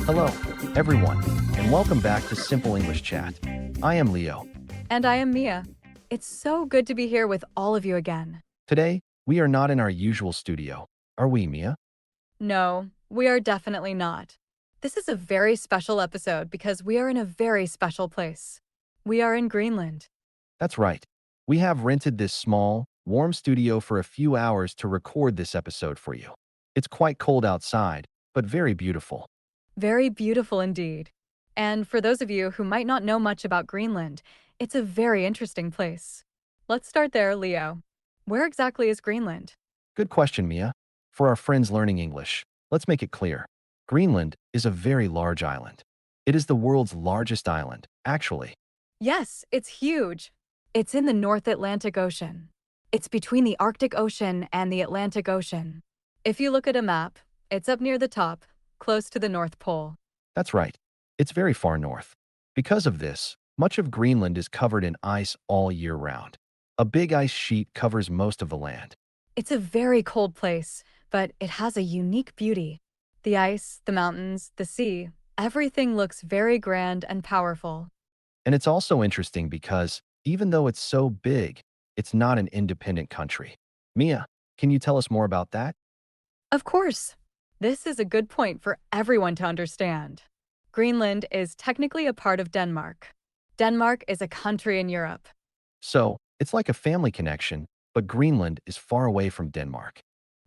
Hello, everyone, and welcome back to Simple English Chat. I am Leo. And I am Mia. It's so good to be here with all of you again. Today, we are not in our usual studio, are we, Mia? No, we are definitely not. This is a very special episode because we are in a very special place. We are in Greenland. That's right. We have rented this small, warm studio for a few hours to record this episode for you. It's quite cold outside, but very beautiful. Very beautiful indeed. And for those of you who might not know much about Greenland, it's a very interesting place. Let's start there, Leo. Where exactly is Greenland? Good question, Mia. For our friends learning English, let's make it clear. Greenland is a very large island. It is the world's largest island, actually. Yes, it's huge. It's in the North Atlantic Ocean. It's between the Arctic Ocean and the Atlantic Ocean. If you look at a map, it's up near the top, close to the North Pole. That's right. It's very far north. Because of this, much of Greenland is covered in ice all year round. A big ice sheet covers most of the land. It's a very cold place, but it has a unique beauty. The ice, the mountains, the sea, everything looks very grand and powerful. And it's also interesting because, even though it's so big, it's not an independent country. Mia, can you tell us more about that? Of course, this is a good point for everyone to understand. Greenland is technically a part of Denmark. Denmark is a country in Europe. So, it's like a family connection, but Greenland is far away from Denmark.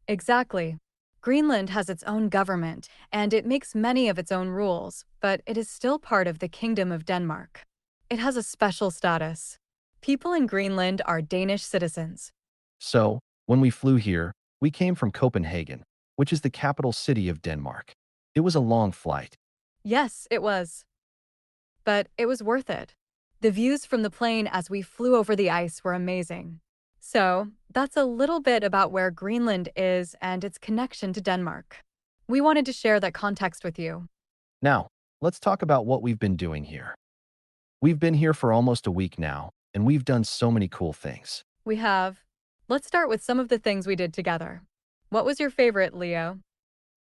Exactly. Greenland has its own government, and it makes many of its own rules, but it is still part of the Kingdom of Denmark. It has a special status. People in Greenland are Danish citizens. So, when we flew here, we came from Copenhagen, which is the capital city of Denmark. It was a long flight. Yes, it was. But it was worth it. The views from the plane as we flew over the ice were amazing. So, that's a little bit about where Greenland is and its connection to Denmark. We wanted to share that context with you. Now, let's talk about what we've been doing here. We've been here for almost a week now, and we've done so many cool things. We have. Let's start with some of the things we did together. What was your favorite, Leo?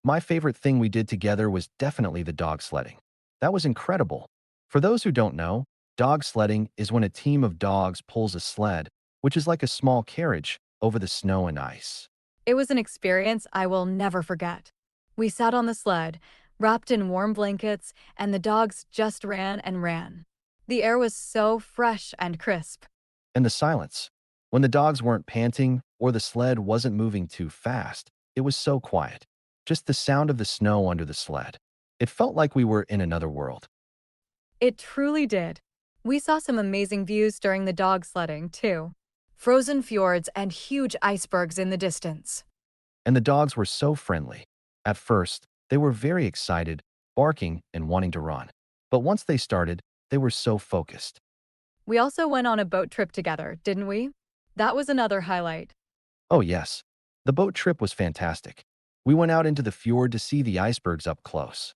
My favorite thing we did together was definitely the dog sledding. That was incredible. For those who don't know, dog sledding is when a team of dogs pulls a sled, which is like a small carriage, over the snow and ice. It was an experience I will never forget. We sat on the sled, wrapped in warm blankets, and the dogs just ran and ran. The air was so fresh and crisp. And the silence. When the dogs weren't panting or the sled wasn't moving too fast, it was so quiet. Just the sound of the snow under the sled. It felt like we were in another world. It truly did. We saw some amazing views during the dog sledding, too. Frozen fjords and huge icebergs in the distance. And the dogs were so friendly. At first, they were very excited, barking and wanting to run. But once they started, they were so focused. We also went on a boat trip together, didn't we? That was another highlight. Oh yes, the boat trip was fantastic. We went out into the fjord to see the icebergs up close.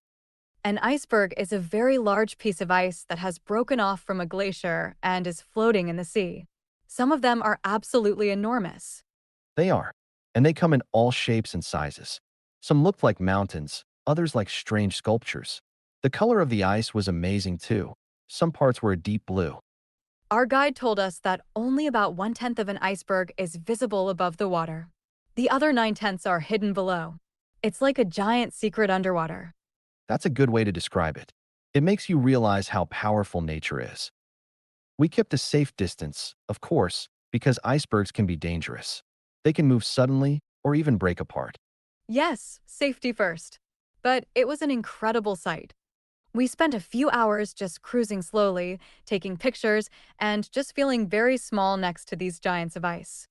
An iceberg is a very large piece of ice that has broken off from a glacier and is floating in the sea. Some of them are absolutely enormous. They are, and they come in all shapes and sizes. Some looked like mountains, others like strange sculptures. The color of the ice was amazing too. Some parts were a deep blue. Our guide told us that only about 1/10 of an iceberg is visible above the water. The other 9/10 are hidden below. It's like a giant secret underwater. That's a good way to describe it. It makes you realize how powerful nature is. We kept a safe distance, of course, because icebergs can be dangerous. They can move suddenly or even break apart. Yes, safety first. But it was an incredible sight. We spent a few hours just cruising slowly, taking pictures, and just feeling very small next to these giants of ice.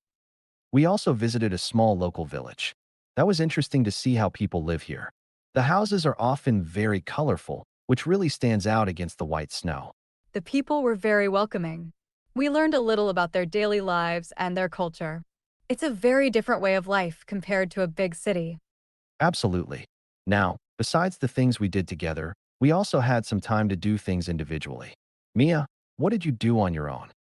We also visited a small local village. That was interesting to see how people live here. The houses are often very colorful, which really stands out against the white snow. The people were very welcoming. We learned a little about their daily lives and their culture. It's a very different way of life compared to a big city. Absolutely. Now, besides the things we did together, we also had some time to do things individually. Mia, what did you do on your own?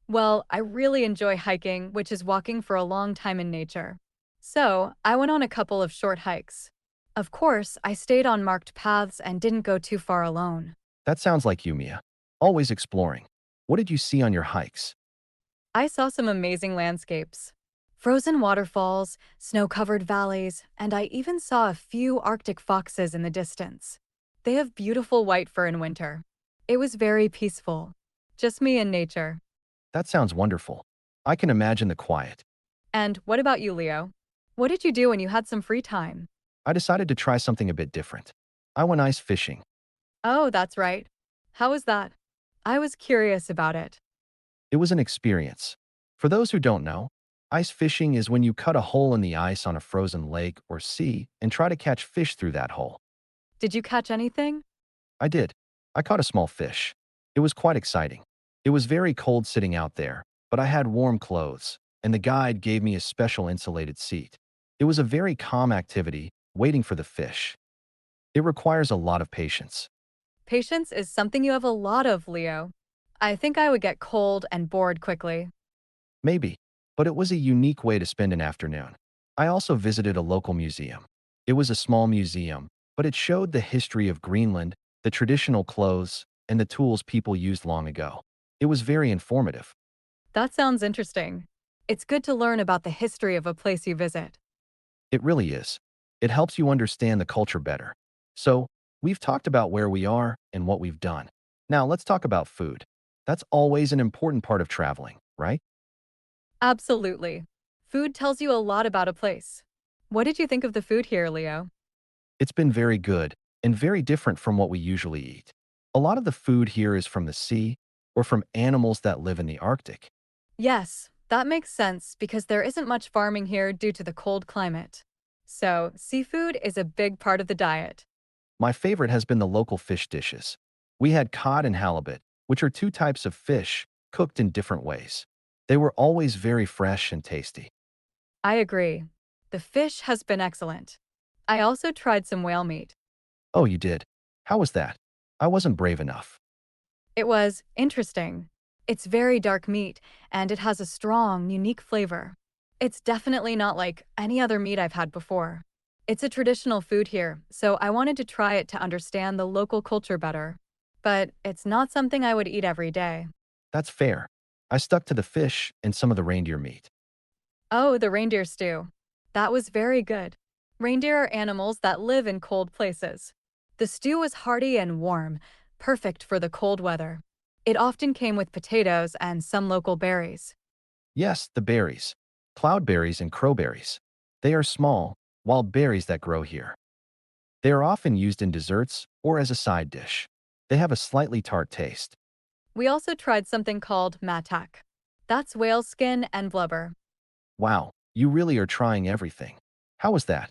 Well, I really enjoy hiking, which is walking for a long time in nature. So, I went on a couple of short hikes. Of course, I stayed on marked paths and didn't go too far alone. That sounds like you, Mia. Always exploring. What did you see on your hikes? I saw some amazing landscapes. Frozen waterfalls, snow-covered valleys, and I even saw a few Arctic foxes in the distance. They have beautiful white fur in winter. It was very peaceful. Just me and nature. That sounds wonderful. I can imagine the quiet. And what about you, Leo? What did you do when you had some free time? I decided to try something a bit different. I went ice fishing. Oh, that's right. How was that? I was curious about it. It was an experience. For those who don't know, ice fishing is when you cut a hole in the ice on a frozen lake or sea and try to catch fish through that hole. Did you catch anything? I did. I caught a small fish. It was quite exciting. It was very cold sitting out there, but I had warm clothes, and the guide gave me a special insulated seat. It was a very calm activity, waiting for the fish. It requires a lot of patience. Patience is something you have a lot of, Leo. I think I would get cold and bored quickly. Maybe, but it was a unique way to spend an afternoon. I also visited a local museum. It was a small museum, but it showed the history of Greenland, the traditional clothes, and the tools people used long ago. It was very informative. That sounds interesting. It's good to learn about the history of a place you visit. It really is. It helps you understand the culture better. So, we've talked about where we are and what we've done. Now, let's talk about food. That's always an important part of traveling, right? Absolutely. Food tells you a lot about a place. What did you think of the food here, Leo? It's been very good and very different from what we usually eat. A lot of the food here is from the sea or from animals that live in the Arctic. Yes, that makes sense because there isn't much farming here due to the cold climate. So, seafood is a big part of the diet. My favorite has been the local fish dishes. We had cod and halibut, which are two types of fish cooked in different ways. They were always very fresh and tasty. I agree. The fish has been excellent. I also tried some whale meat. Oh, you did? How was that? I wasn't brave enough. It was interesting. It's very dark meat, and it has a strong, unique flavor. It's definitely not like any other meat I've had before. It's a traditional food here, so I wanted to try it to understand the local culture better. But it's not something I would eat every day. That's fair. I stuck to the fish and some of the reindeer meat. Oh, the reindeer stew. That was very good. Reindeer are animals that live in cold places. The stew was hearty and warm, perfect for the cold weather. It often came with potatoes and some local berries. Yes, the berries. Cloudberries and crowberries. They are small, wild berries that grow here. They are often used in desserts or as a side dish. They have a slightly tart taste. We also tried something called matak. That's whale skin and blubber. Wow, you really are trying everything. How was that?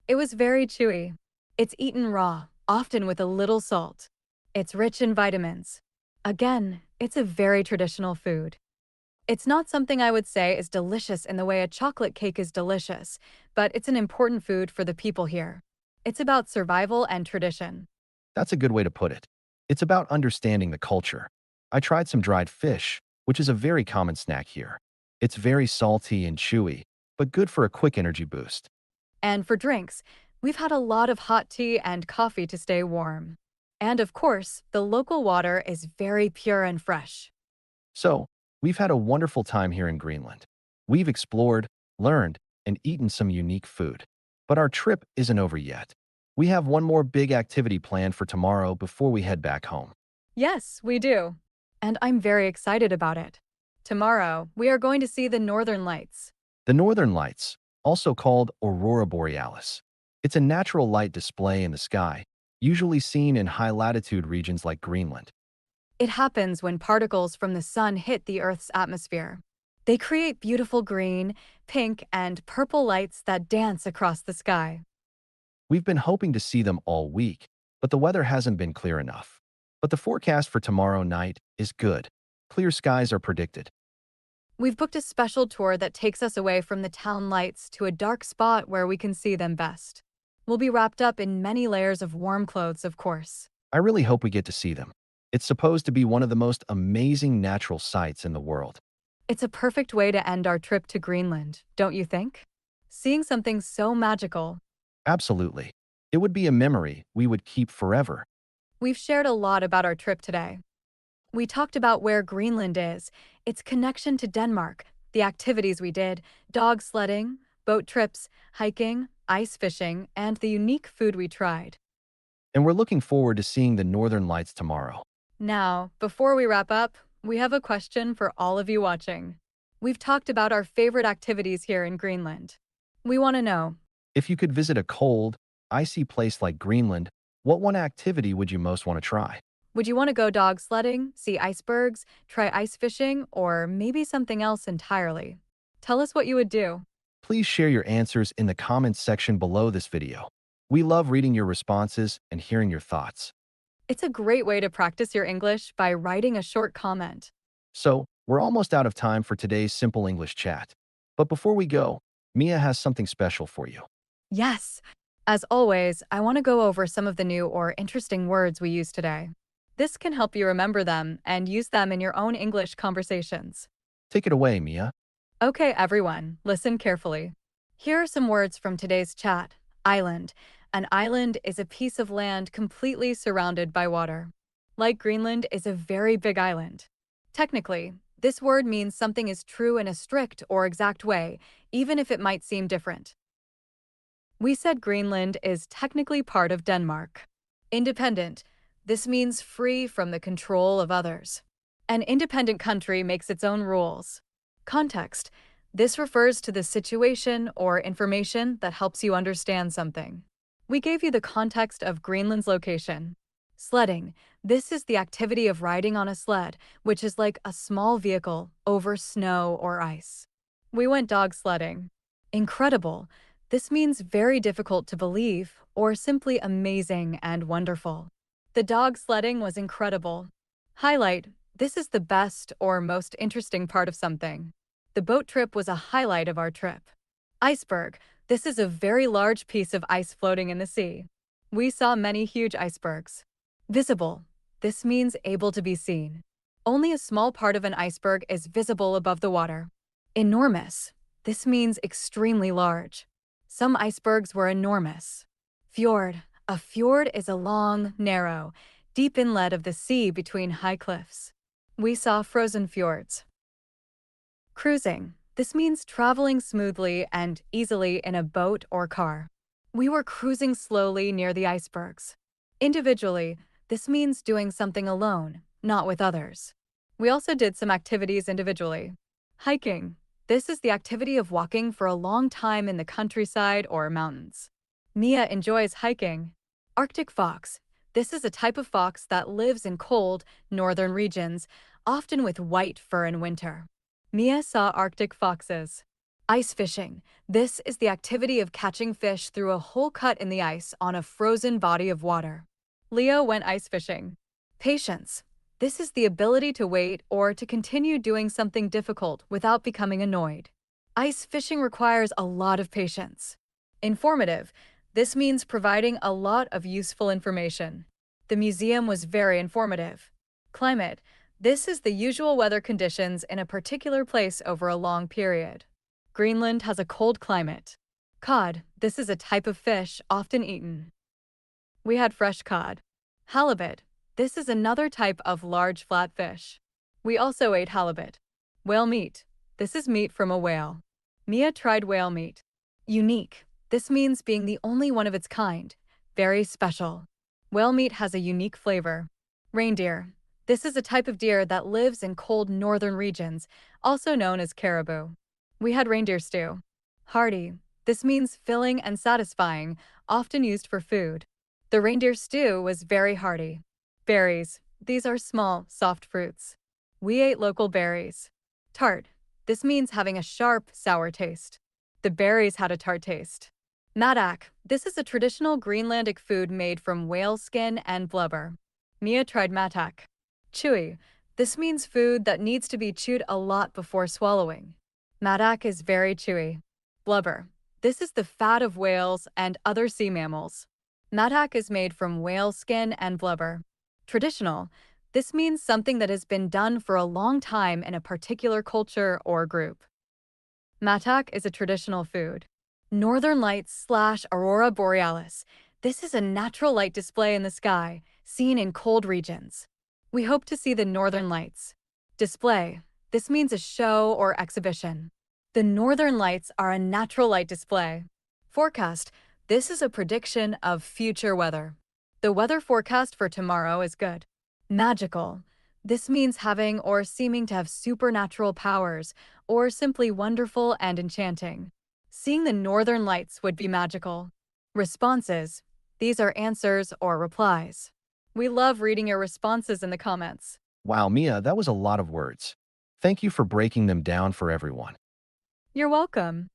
It was very chewy. It's eaten raw, often with a little salt. It's rich in vitamins. Again, it's a very traditional food. It's not something I would say is delicious in the way a chocolate cake is delicious, but it's an important food for the people here. It's about survival and tradition. That's a good way to put it. It's about understanding the culture. I tried some dried fish, which is a very common snack here. It's very salty and chewy, but good for a quick energy boost. And for drinks, we've had a lot of hot tea and coffee to stay warm. And of course, the local water is very pure and fresh. So, we've had a wonderful time here in Greenland. We've explored, learned, and eaten some unique food. But our trip isn't over yet. We have one more big activity planned for tomorrow before we head back home. Yes, we do. And I'm very excited about it. Tomorrow, we are going to see the Northern Lights. The Northern Lights, also called Aurora Borealis. It's a natural light display in the sky, usually seen in high-latitude regions like Greenland. It happens when particles from the sun hit the Earth's atmosphere. They create beautiful green, pink, and purple lights that dance across the sky. We've been hoping to see them all week, but the weather hasn't been clear enough. But the forecast for tomorrow night is good. Clear skies are predicted. We've booked a special tour that takes us away from the town lights to a dark spot where we can see them best. We'll be wrapped up in many layers of warm clothes, of course. I really hope we get to see them. It's supposed to be one of the most amazing natural sights in the world. It's a perfect way to end our trip to Greenland, don't you think? Seeing something so magical. Absolutely. It would be a memory we would keep forever. We've shared a lot about our trip today. We talked about where Greenland is, its connection to Denmark, the activities we did, dog sledding, boat trips, hiking, ice fishing, and the unique food we tried. And we're looking forward to seeing the northern lights tomorrow. Now, before we wrap up, we have a question for all of you watching. We've talked about our favorite activities here in Greenland. We want to know, If you could visit a cold, icy place like Greenland, what one activity would you most want to try? would you want to go dog sledding, see icebergs, try ice fishing, or maybe something else entirely? Tell us what you would do. Please share your answers in the comments section below this video. We love reading your responses and hearing your thoughts. It's a great way to practice your English by writing a short comment. So, we're almost out of time for today's Simple English chat. But before we go, Mia has something special for you. Yes, as always, I want to go over some of the new or interesting words we use today. This can help you remember them and use them in your own English conversations. Take it away, Mia. Okay, everyone, listen carefully. Here are some words from today's chat. Island. An island is a piece of land completely surrounded by water. Like Greenland is a very big island. Technically, this word means something is true in a strict or exact way, even if it might seem different. We said Greenland is technically part of Denmark. Independent. This means free from the control of others. An independent country makes its own rules. Context. This refers to the situation or information that helps you understand something. We gave you the context of Greenland's location. Sledding. This is the activity of riding on a sled, which is like a small vehicle over snow or ice. We went dog sledding. Incredible. This means very difficult to believe or simply amazing and wonderful. The dog sledding was incredible. Highlight. This is the best or most interesting part of something. The boat trip was a highlight of our trip. Iceberg. This is a very large piece of ice floating in the sea. We saw many huge icebergs. Visible. This means able to be seen. Only a small part of an iceberg is visible above the water. Enormous. This means extremely large. Some icebergs were enormous. Fjord. A fjord is a long, narrow, deep inlet of the sea between high cliffs. We saw frozen fjords. Cruising. This means traveling smoothly and easily in a boat or car. We were cruising slowly near the icebergs. Individually, this means doing something alone, not with others. We also did some activities individually. Hiking. This is the activity of walking for a long time in the countryside or mountains. Mia enjoys hiking. Arctic fox. This is a type of fox that lives in cold, northern regions, often with white fur in winter. Mia saw Arctic foxes. Ice fishing. This is the activity of catching fish through a hole cut in the ice on a frozen body of water. Leo went ice fishing. Patience. This is the ability to wait or to continue doing something difficult without becoming annoyed. Ice fishing requires a lot of patience. Informative. This means providing a lot of useful information. The museum was very informative. Climate. This is the usual weather conditions in a particular place over a long period. Greenland has a cold climate. Cod. This is a type of fish often eaten. We had fresh cod. Halibut. This is another type of large flat fish. We also ate halibut. Whale meat. This is meat from a whale. Mia tried whale meat. Unique. This means being the only one of its kind. Very special. Whale meat has a unique flavor. Reindeer. This is a type of deer that lives in cold northern regions, also known as caribou. We had reindeer stew. Hearty. This means filling and satisfying, often used for food. The reindeer stew was very hearty. Berries. These are small, soft fruits. We ate local berries. Tart. This means having a sharp, sour taste. The berries had a tart taste. Madak. This is a traditional Greenlandic food made from whale skin and blubber. Mia tried matak. Chewy. This means food that needs to be chewed a lot before swallowing. Madak is very chewy. Blubber. This is the fat of whales and other sea mammals. Matak is made from whale skin and blubber. Traditional. This means something that has been done for a long time in a particular culture or group. Matak is a traditional food. Northern Lights / Aurora Borealis. This is a natural light display in the sky, seen in cold regions. We hope to see the northern lights. Display. This means a show or exhibition. The northern lights are a natural light display. Forecast. This is a prediction of future weather. The weather forecast for tomorrow is good. Magical. This means having or seeming to have supernatural powers, or simply wonderful and enchanting. Seeing the northern lights would be magical. Responses. These are answers or replies. We love reading your responses in the comments. Wow, Mia, that was a lot of words. Thank you for breaking them down for everyone. You're welcome.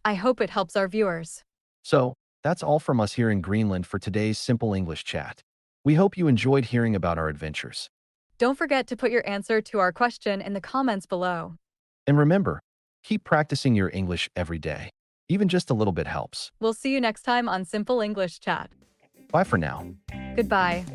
I hope it helps our viewers. So, that's all from us here in Greenland for today's Simple English chat. We hope you enjoyed hearing about our adventures. Don't forget to put your answer to our question in the comments below. And remember, keep practicing your English every day. Even just a little bit helps. We'll see you next time on Simple English Chat. Bye for now. Goodbye.